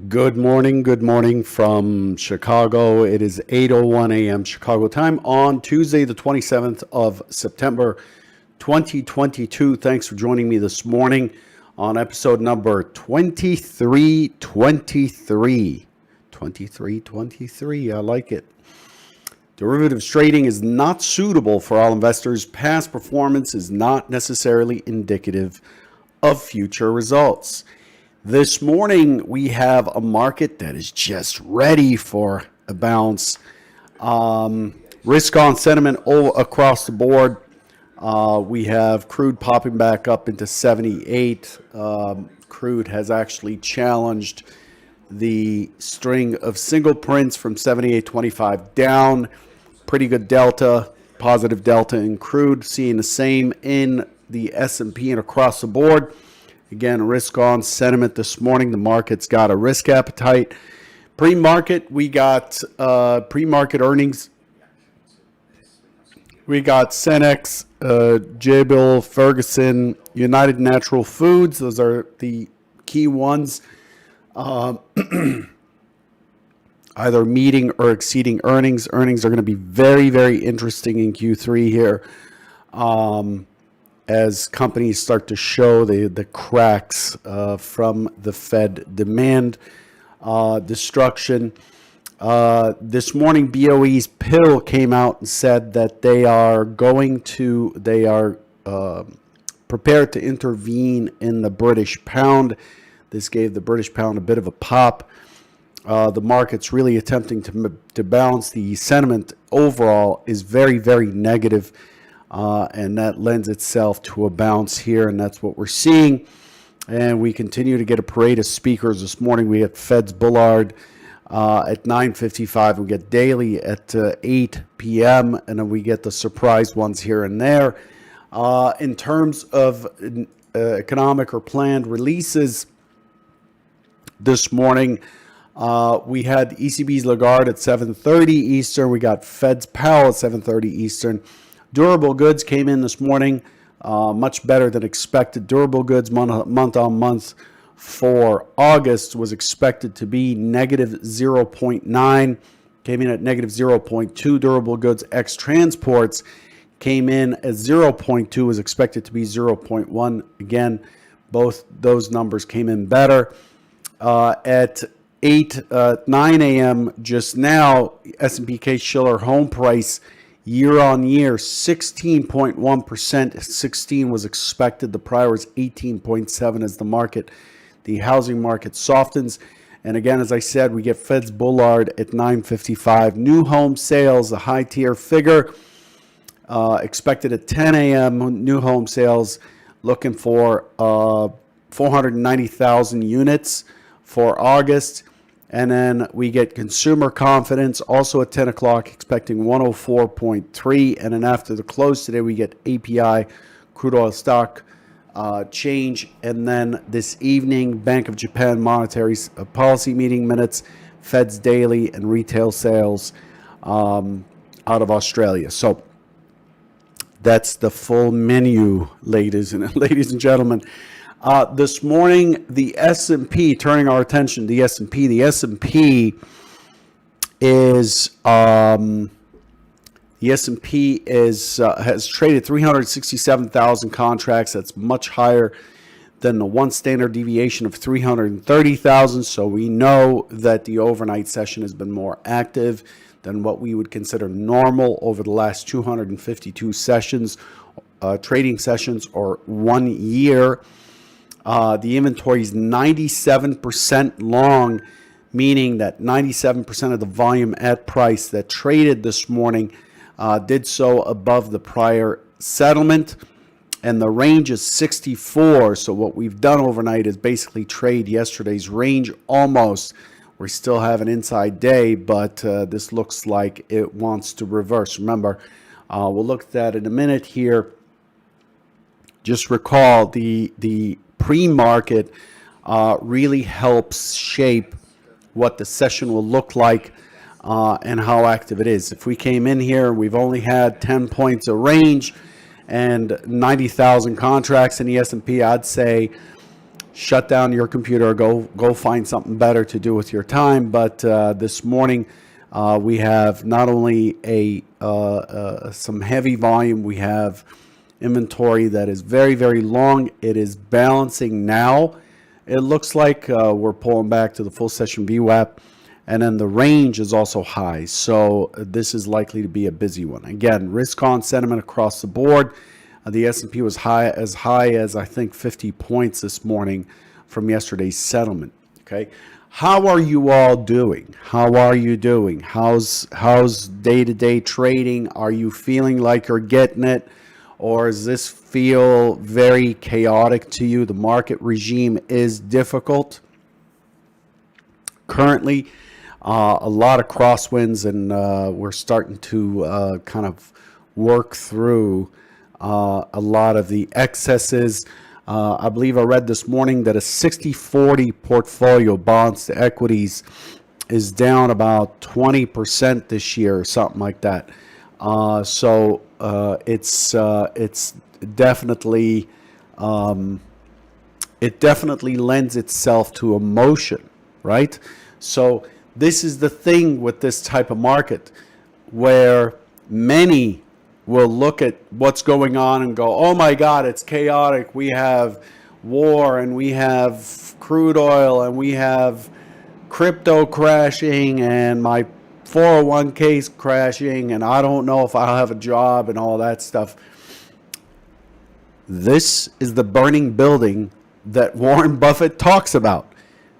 Good morning from Chicago. It is 8:01 a.m. Chicago time on Tuesday, the 27th of September, 2022. Thanks for joining me this morning on episode number 2323. 2323, I like it. Derivatives trading is not suitable for all investors. Past performance is not necessarily indicative of future results. This morning, we have a market that is just ready for a bounce. Risk on sentiment all across the board. We have crude popping back up into 78. Crude has actually challenged the string of single prints from 78.25 down. Pretty good delta, positive delta in crude. Seeing the same in the S&P and across the board. Again, risk on sentiment this morning. The market's got a risk appetite. Pre-market, we got pre-market earnings. We got Cenex, Jabil, Ferguson, United Natural Foods. Those are the key ones. Either meeting or exceeding earnings. Earnings are going to be very, very interesting in Q3 here. As companies start to show the cracks from the Fed demand destruction. This morning, BOE's pill came out and said that they are prepared to intervene in the British pound. This gave the British pound a bit of a pop. The market's really attempting to balance. The sentiment overall is very, very negative. And that lends itself to a bounce here, and that's what we're seeing. And we continue to get a parade of speakers this morning. We had Fed's Bullard at 9:55. We get Daily at 8 p.m., and then we get the surprise ones here and there. In terms of economic or planned releases this morning, we had ECB's Lagarde at 7:30 Eastern. We got Fed's Powell at 7:30 Eastern. Durable goods came in this morning, much better than expected. Durable goods month on month for August was expected to be negative 0.9, came in at negative 0.2. Durable goods ex transports came in at 0.2, was expected to be 0.1. Again, both those numbers came in better. At 9 a.m. just now, S&P Case-Shiller home price year on year, 16.1%. 16 was expected. The prior was 18.7 as the housing market softens. And again, as I said, we get Fed's Bullard at 9:55. New home sales, a high tier figure, expected at 10 a.m. New home sales looking for 490,000 units for August. And then we get consumer confidence also at 10 o'clock, expecting 104.3. And then after the close today, we get API, crude oil stock change. And then this evening, Bank of Japan monetary policy meeting minutes, Fed's daily, and retail sales out of Australia. So that's the full menu, ladies and gentlemen. This morning, the S&P, turning our attention to the S&P. The S&P has traded 367,000 contracts. That's much higher than the one standard deviation of 330,000. So we know that the overnight session has been more active than what we would consider normal over the last 252 sessions, trading sessions, or 1 year. The inventory is 97% long, meaning that 97% of the volume at price that traded this morning did so above the prior settlement. And the range is 64. So what we've done overnight is basically trade yesterday's range almost. We still have an inside day, but this looks like it wants to reverse. Remember, we'll look at that in a minute here. Just recall the pre-market really helps shape what the session will look like and how active it is. If we came in here, we've only had 10 points of range and 90,000 contracts in the S&P, I'd say shut down your computer, go find something better to do with your time. But this morning we have not only some heavy volume, we have inventory that is very, very long. It is balancing now. It looks like we're pulling back to the full session VWAP, and then the range is also high. So this is likely to be a busy one. Again, risk on sentiment across the board. The S&P was as high as I think 50 points this morning from yesterday's settlement. Okay, how are you all doing? How are you doing? How's day-to-day trading? Are you feeling like you're getting it, or does this feel very chaotic to you? The market regime is difficult currently. A lot of crosswinds, and we're starting to kind of work through a lot of the excesses. I believe I read this morning that a 60-40 portfolio, bonds to equities, is down about 20% this year or something like that. So it's definitely it definitely lends itself to emotion, right? So this is the thing with this type of market, where many will look at what's going on and go, oh my God, it's chaotic. We have war, and we have crude oil, and we have crypto crashing, and my 401k is crashing, and I don't know if I'll have a job, and all that stuff. This is the burning building that Warren Buffett talks about.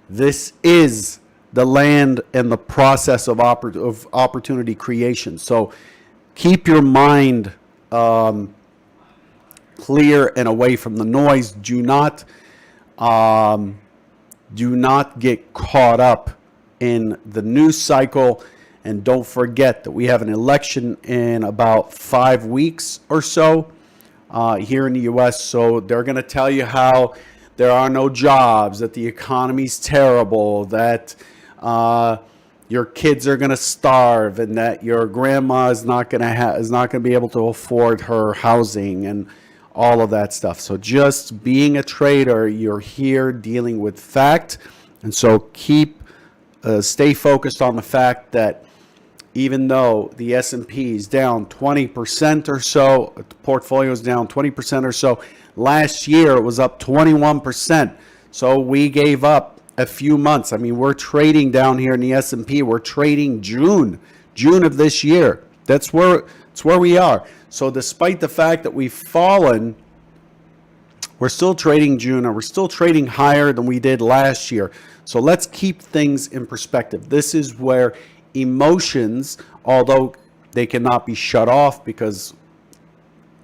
This is the land and the process of opportunity creation. So keep your mind clear and away from the noise. Do not get caught up in the news cycle. And don't forget that we have an election in about 5 weeks or so here in the U.S. So they're going to tell you how there are no jobs, that the economy's terrible, that your kids are going to starve, and that your grandma is not going to be able to afford her housing, and all of that stuff. So just being a trader, you're here dealing with fact, and so stay focused on the fact that even though the S&P is down 20% or so, the portfolio is down 20% or so. Last year it was up 21%. So we gave up a few months. I mean, we're trading down here in the S&P. We're trading June of this year. That's where we are. So despite the fact that we've fallen, we're still trading June, and we're still trading higher than we did last year. So let's keep things in perspective. This is where emotions, although they cannot be shut off because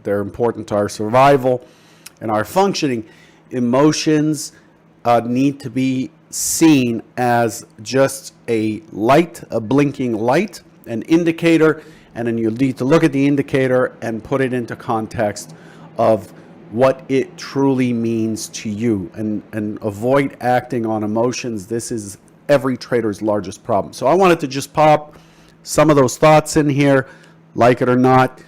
they're important to our survival and our functioning, emotions need to be seen as just a light, a blinking light, an indicator, and then you need to look at the indicator and put it into context of what it truly means to you, and avoid acting on emotions. This is every trader's largest problem. So I wanted to just pop some of those thoughts in here, like it or not,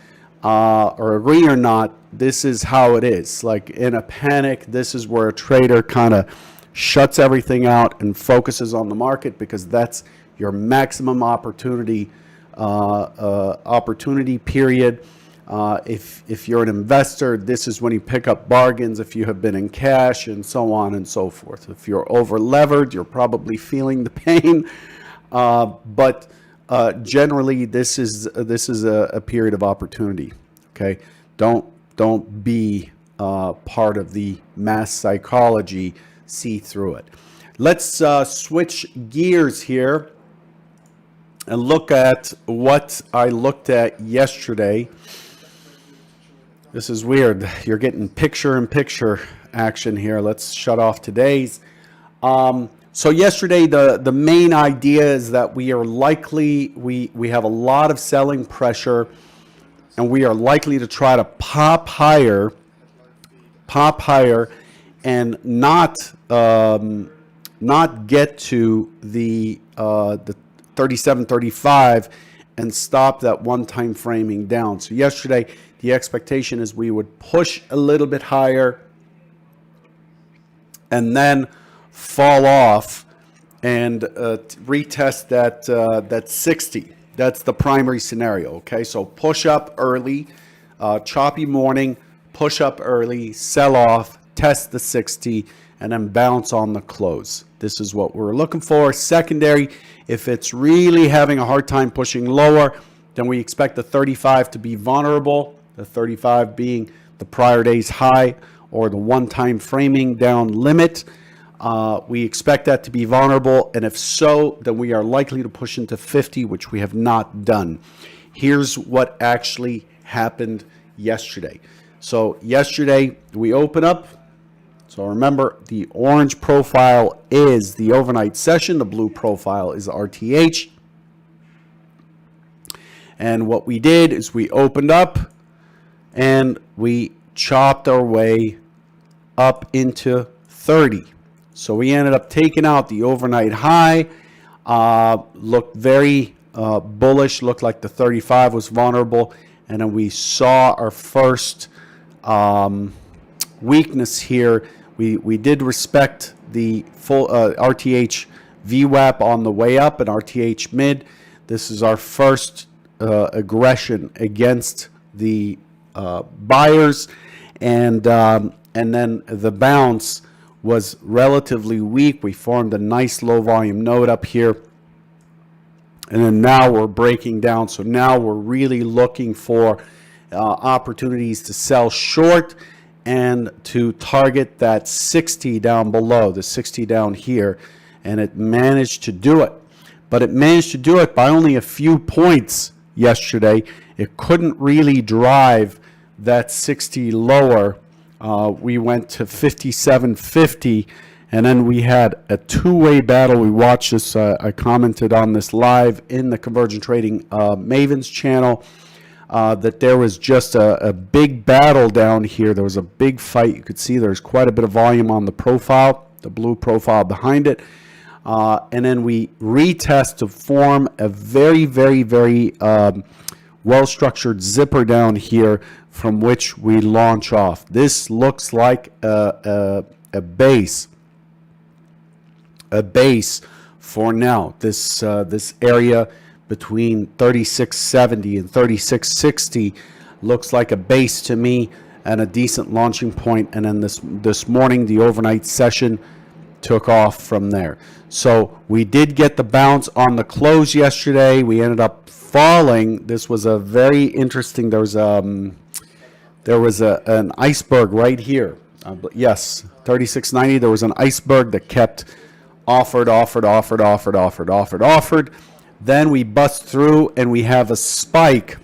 or agree or not. This is how it is. Like in a panic, this is where a trader kind of shuts everything out and focuses on the market, because that's your maximum opportunity period. If you're an investor, this is when you pick up bargains if you have been in cash, and so on and so forth. If you're over levered, you're probably feeling the pain, but generally this is a period of opportunity. Okay, don't be part of the mass psychology. See through it. Let's switch gears here and look at what I looked at yesterday. This is weird. You're getting picture-in-picture action here. Let's shut off today's. So yesterday, the main idea is that we are likely, we have a lot of selling pressure, and we are likely to try to pop higher, and not get to the 37.35 and stop that one-time framing down. So yesterday, the expectation is we would push a little bit higher, and then fall off and retest that 60. That's the primary scenario. Okay, so push up early, choppy morning, push up early, sell off, test the 60, and then bounce on the close. This is what we're looking for. Secondary, if it's really having a hard time pushing lower, then we expect the 35 to be vulnerable, the 35 being the prior day's high or the one-time framing down limit. We expect that to be vulnerable, and if so, then we are likely to push into 50, which we have not done. Here's what actually happened yesterday. So yesterday we open up. So remember, the orange profile is the overnight session. The blue profile is RTH. And what we did is we opened up and we chopped our way up into 30. So we ended up taking out the overnight high. Looked very bullish, looked like the 35 was vulnerable. And then we saw our first weakness here. We did respect the full RTH VWAP on the way up and RTH mid. This is our first aggression against the buyers, and then the bounce was relatively weak. We formed a nice low volume node up here, and then now we're breaking down. So now we're really looking for opportunities to sell short and to target that 60 down below, the 60 down here, and it managed to do it. But it managed to do it by only a few points yesterday. It couldn't really drive that 60 lower. We went to 57.50, and then we had a two-way battle. We watched this. I commented on this live in the Convergent Trading Mavens channel. That there was just a big battle down here. There was a big fight. You could see there's quite a bit of volume on the profile, the blue profile behind it. And then we retest to form a very, very, very well-structured zipper down here from which we launch off. This looks like a base for now. This area between 3670 and 3660 looks like a base to me and a decent launching point. And then this morning, the overnight session took off from there. So we did get the bounce on the close yesterday. We ended up falling. This was a very interesting. There was an iceberg right here. Yes, 3690. There was an iceberg that kept offered. Then we bust through and we have a spike.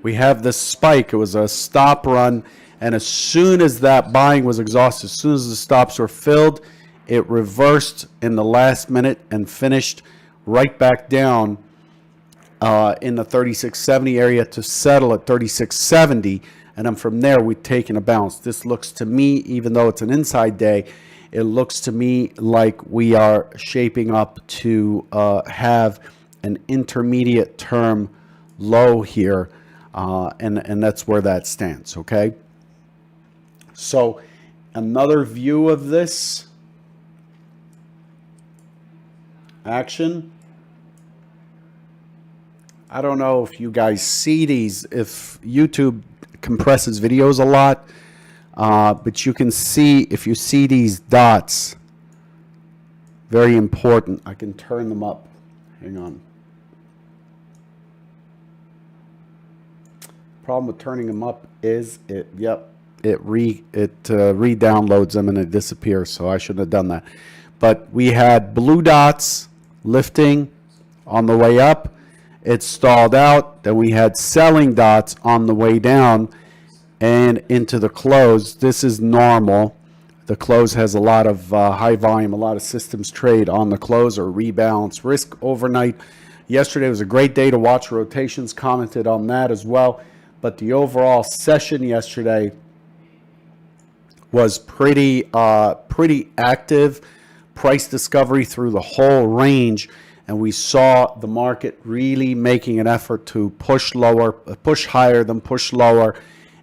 We have this spike. It was a stop run. And as soon as that buying was exhausted, as soon as the stops were filled, it reversed in the last minute and finished right back down in the 3670 area to settle at 3670. And then from there, we've taken a bounce. This looks to me, even though it's an inside day, it looks to me like we are shaping up to have an intermediate term low here, and that's where that stands, okay? So another view of this action. I don't know if you guys see these, if YouTube compresses videos a lot. But you can see, if you see these dots, very important. I can turn them up. Hang on. Problem with turning them up is it re-downloads them and it disappears. So I shouldn't have done that. But we had blue dots lifting on the way up. It stalled out. Then we had selling dots on the way down and into the close. This is normal. The close has a lot of high volume, a lot of systems trade on the close or rebalance risk overnight. Yesterday was a great day to watch rotations, commented on that as well. But the overall session yesterday was pretty active. Price discovery through the whole range. And we saw the market really making an effort to push lower, push higher than push lower.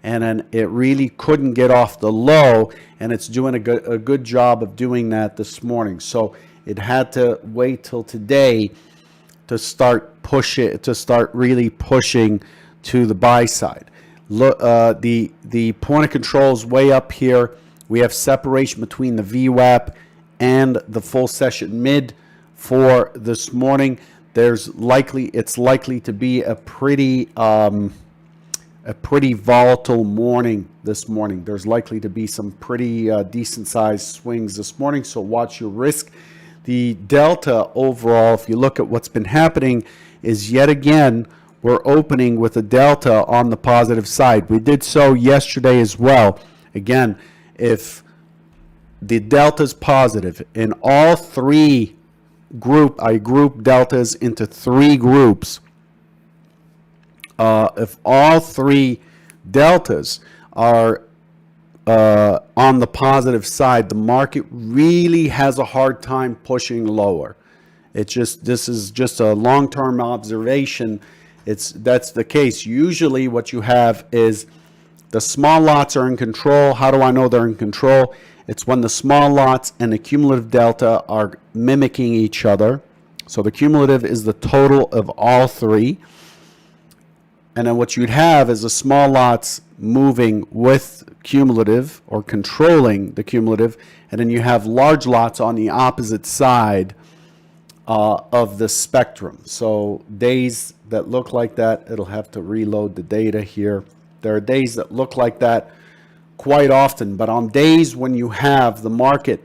and then it really couldn't get off the low, and it's doing a good job of doing that this morning. So it had to wait till today to start really pushing to the buy side. Look, the point of control is way up here. We have separation between the VWAP and the full session mid for this morning. It's likely to be a pretty volatile morning this morning. There's likely to be some pretty decent sized swings this morning, so watch your risk. The delta overall, if you look at what's been happening, is yet again we're opening with a delta on the positive side. We did so yesterday as well. Again, if the delta is positive in all three I group deltas into three groups. If all three deltas are on the positive side, the market really has a hard time pushing lower. This is just a long-term observation. That's the case. Usually what you have is the small lots are in control. How do I know they're in control? It's when the small lots and the cumulative delta are mimicking each other. So the cumulative is the total of all three. And then what you'd have is the small lots moving with cumulative or controlling the cumulative. And then you have large lots on the opposite side of the spectrum. So days that look like that, it'll have to reload the data here. There are days that look like that quite often, but on days when you have the market,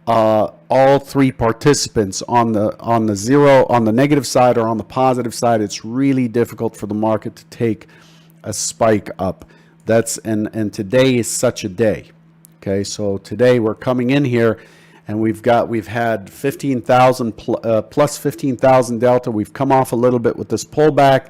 all three participants on the negative side or on the positive side, it's really difficult for the market to take a spike up. And today is such a day. Okay, so today we're coming in here, and we've had 15,000 plus 15,000 delta. We've come off a little bit with this pullback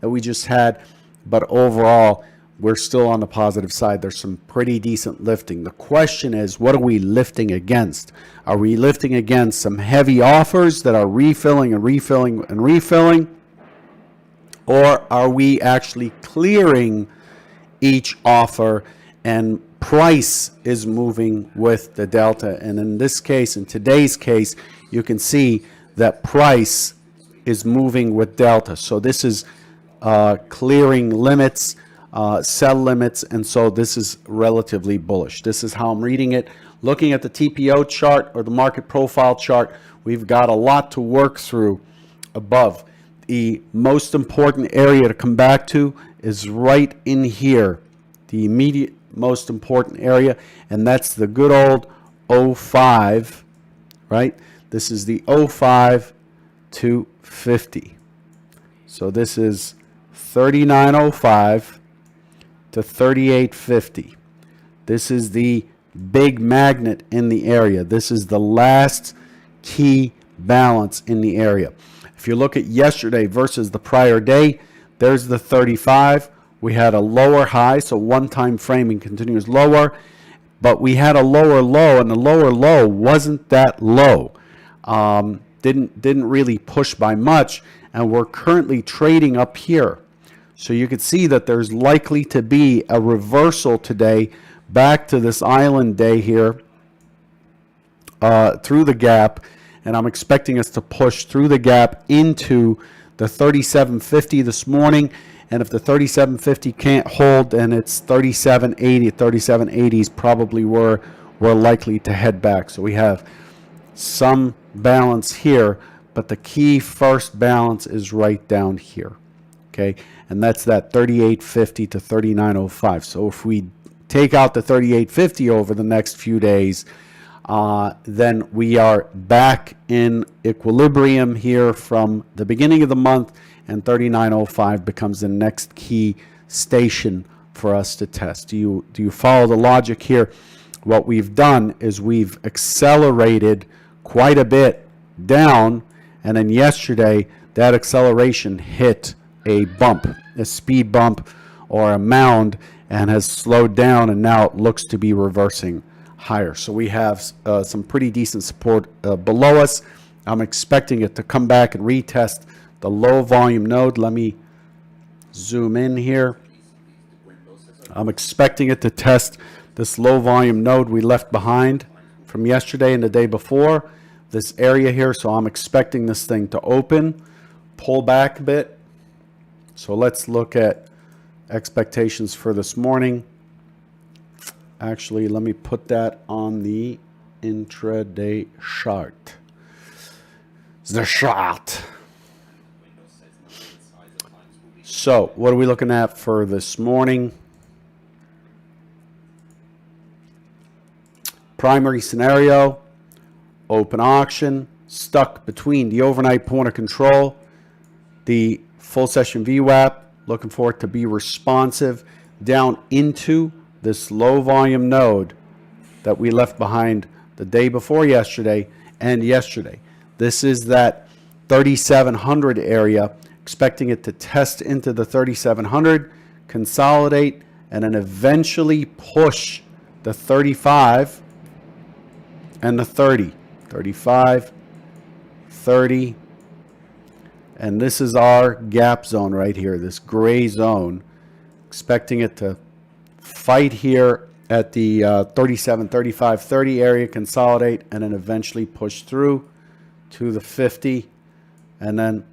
that we just had, but overall we're still on the positive side. There's some pretty decent lifting. The question is, what are we lifting against? Are we lifting against some heavy offers that are refilling and refilling and refilling? Or are we actually clearing each offer and price is moving with the delta? And in this case, in today's case, you can see that price is moving with delta. So this is clearing limits, sell limits, and so this is relatively bullish. This is how I'm reading it. Looking at the TPO chart or the market profile chart, we've got a lot to work through above. The most important area to come back to is right in here, the immediate most important area, and that's the good old 05, right? This is the 05 to 50. So this is 39.05 to 38.50. This is the big magnet in the area. This is the last key balance in the area. If you look at yesterday versus the prior day, there's the 35. We had a lower high, so one time framing continues lower, but we had a lower low, and the lower low wasn't that low. Didn't really push by much, and we're currently trading up here. So you can see that there's likely to be a reversal today back to this island day here through the gap, and I'm expecting us to push through the gap into the 37.50 this morning. And if the 37.50 can't hold, then it's 37.80. 37.80 is probably where we're likely to head back. So we have some balance here, but the key first balance is right down here. Okay, and that's that 38.50 to 39.05. So if we take out the 38.50 over the next few days, then we are back in equilibrium here from the beginning of the month, and 39.05 becomes the next key station for us to test. Do you follow the logic here? What we've done is we've accelerated quite a bit down, and then yesterday that acceleration hit a bump, a speed bump or a mound, and has slowed down, and now it looks to be reversing higher. So we have some pretty decent support below us. I'm expecting it to come back and retest the low volume node. Let me zoom in here. I'm expecting it to test this low volume node we left behind from yesterday and the day before, this area here. So I'm expecting this thing to open, pull back a bit. So let's look at expectations for this morning. Actually, let me put that on the intraday chart. The chart. So what are we looking at for this morning? Primary scenario, open auction, stuck between the overnight point of control, the full session VWAP, looking for it to be responsive down into this low volume node that we left behind the day before yesterday and yesterday. This is that 3,700 area, expecting it to test into the 3,700, consolidate, and then eventually push the 35 and the 30. 35, 30, and this is our gap zone right here, this gray zone, expecting it to fight here at the 37, 35, 30 area, consolidate, and then eventually push through to the 50 and then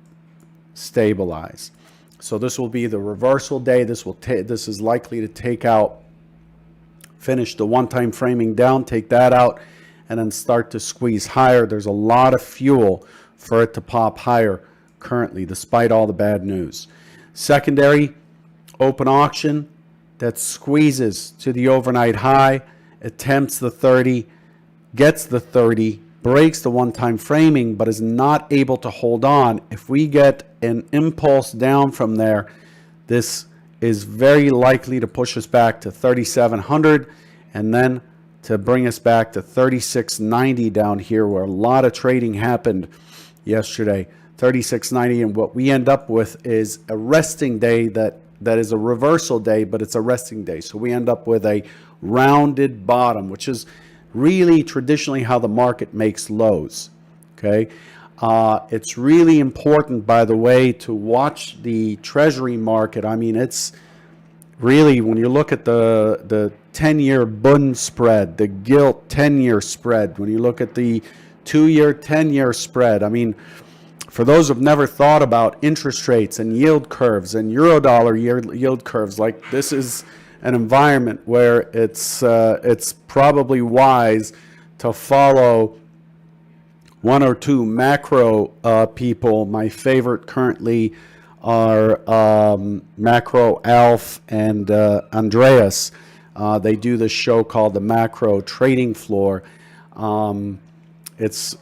stabilize. So this will be the reversal day. This is likely to take out, finish the one-time framing down, take that out, and then start to squeeze higher. There's a lot of fuel for it to pop higher currently, despite all the bad news. Secondary, open auction that squeezes to the overnight high, attempts the 30, gets the 30, breaks the one-time framing, but is not able to hold on. If we get an impulse down from there, this is very likely to push us back to 3,700 and then to bring us back to 3690 down here, where a lot of trading happened yesterday. 3690, and what we end up with is a resting day that is a reversal day, but it's a resting day. So we end up with a rounded bottom, which is really traditionally how the market makes lows. Okay, it's really important, by the way, to watch the treasury market. I mean, it's really, when you look at the 10-year Bund spread, the gilt 10-year spread, when you look at the 2-year, 10-year spread, I mean, for those who've never thought about interest rates and yield curves and Eurodollar yield curves, like, this is an environment where it's probably wise to follow one or two macro people. My favorite currently are Macro Alf and Andreas. They do this show called the Macro Trading Floor. It's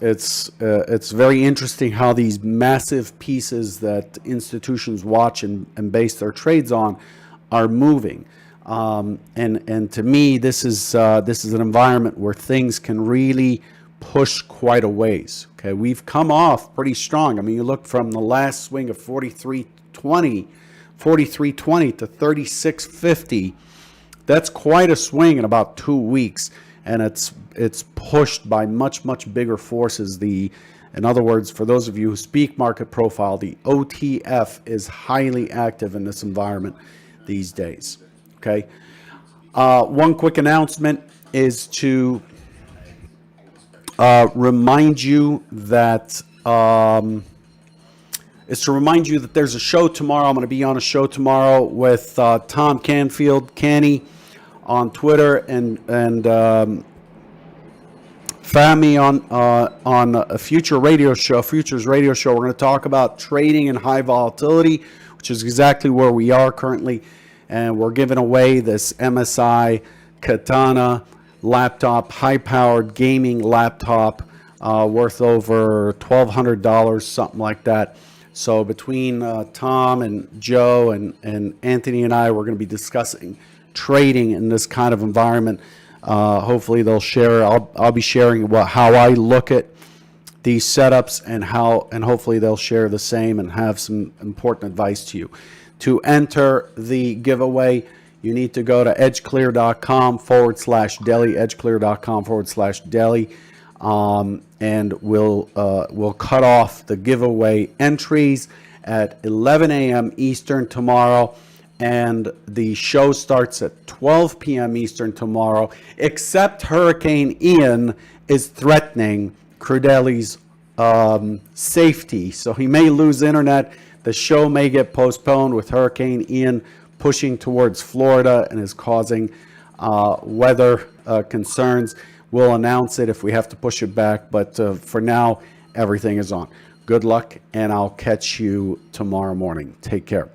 very interesting how these massive pieces that institutions watch and base their trades on are moving. And to me, this is an environment where things can really push quite a ways. Okay, we've come off pretty strong. I mean, you look from the last swing of 43.20 to 36.50. That's quite a swing in about 2 weeks, and it's pushed by much bigger forces. In other words, for those of you who speak market profile, the OTF is highly active in this environment these days. Okay, one quick announcement is to remind you that there's a show tomorrow. I'm going to be on a show tomorrow with Tom Canfield, Canny, on Twitter, and Fami on a futures radio show. We're going to talk about trading and high volatility, which is exactly where we are currently, and we're giving away this MSI Katana laptop, high-powered gaming laptop, worth over $1,200, something like that. So between Tom and Joe and Anthony and I, we're going to be discussing trading in this kind of environment. Hopefully they'll share. I'll be sharing how I look at these setups and hopefully they'll share the same and have some important advice to you. To enter the giveaway, you need to go to edgeclear.com/deli, edgeclear.com/deli, and we'll cut off the giveaway entries at 11 a.m. Eastern tomorrow. and the show starts at 12 p.m. Eastern tomorrow, except Hurricane Ian is threatening Crudeli's safety. So he may lose internet. The show may get postponed with Hurricane Ian pushing towards Florida and is causing weather concerns. We'll announce it if we have to push it back, but for now, everything is on. Good luck, and I'll catch you tomorrow morning. Take care.